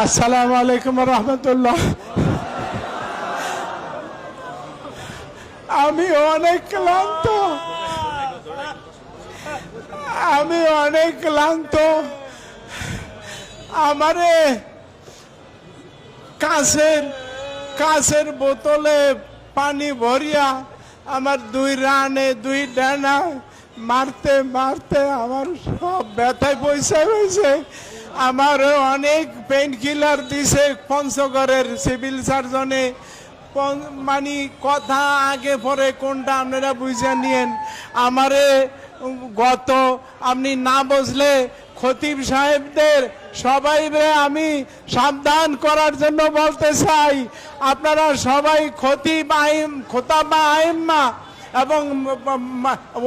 আসসালামু আলাইকুম রহমতুল্লাহ। আমি অনেক ক্লান্ত, আমারে কাছের বোতলে পানি ভরিয়া আমার 2 রানে 2 ডানা মারতে মারতে আমার সব ব্যথায় পয়সা হয়েছে। আমারও অনেক পেইন কিলার দিছে পঞ্চগড়ের সিভিল সার্জনে। মানে কথা আগে পরে কোনটা আপনারা বুঝে নিয়েন। আমারে গত আপনি না বুঝলে খতিব সাহেবদের সবাই আমি সাবধান করার জন্য বলতে চাই, আপনারা সবাই খোতাব আইম্মা এবং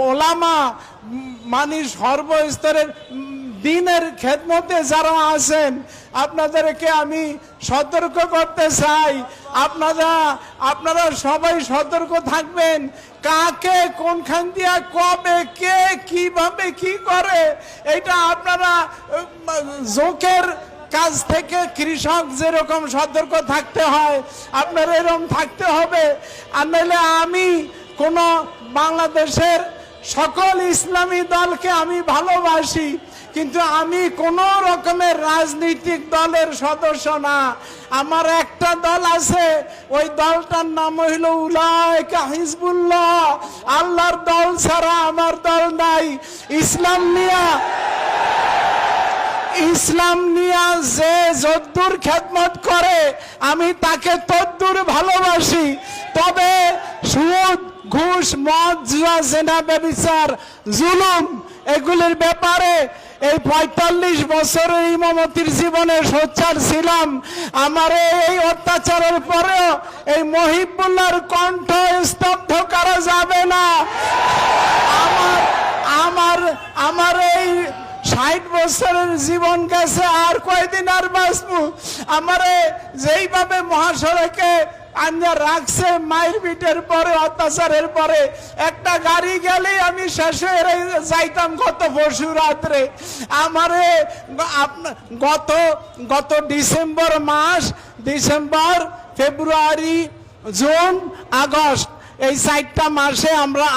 ওলামা মানে সর্বস্তরের দিনের খেদমতে যারা আছেন আপনাদেরকে আমি সতর্ক করতে চাই, আপনারা সবাই সতর্ক থাকবেন। কাকে কোনখান দিয়া কবে কে কিভাবে কি করে এটা আপনারা জোকের কাজ থেকে কৃষক যেরকম সতর্ক থাকতে হয় আপনার এরকম থাকতে হবে। আর নইলে আমি কোন বাংলাদেশের সকল ইসলামী দলকে আমি ভালোবাসি, কিন্তু আমি কোন রকমের রাজনৈতিক দলের সদস্য না। আমার একটা দল আছে, ওই দলটার নাম হইল উলাইকা হিজবুল্লাহ। আল্লাহর দল ছাড়া আমার দল নাই। ইসলাম নিয়া যে যদ্দুর খেদমত করে আমি তাকে তদ্দুর ভালোবাসি। তবে সুদ, ঘুষ, মদ, জুয়া, জেনা, ব্যভিচার, জুলুম এগুলির ব্যাপারে এই 45 বছরের ইমামতির জীবনে সোচ্চার ছিলাম। আমার এই অত্যাচারের পরেও এই মহিবুল্লাহর কণ্ঠ স্তব্ধ করা যাবে না। আমার এই 60 বছরের জীবন গেছে, আর কয়দিন আর বাঁচবো। আমারে যেইভাবে মহাসড়কে আঞ্জা রাখছে মায়ের পিঠের পরে, অত্যাচারের পরে, একটা গাড়ি গেলে আমি শেষে যাইতাম গত পরশু রাত্রে। আমারে গত ডিসেম্বর মাস, ফেব্রুয়ারি, জুন, আগস্ট এই 4টা মাসে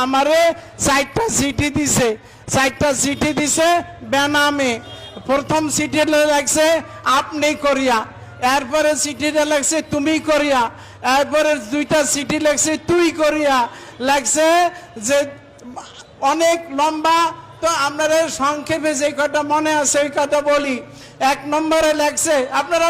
আমারে 4টা চিঠি দিছে বেনামে। প্রথম চিঠিটা লাগছে আপনি করিয়া, এরপরে চিঠিটা লাগছে তুমি করিয়া, এরপরে 2টা চিঠি লাগছে তুই করিয়া লাগছে, যে অনেক লম্বা। তো আপনারা সংক্ষেপে যে কটা মনে আছে ওই কথা বলি। 1 নম্বরে লাগছে আপনারা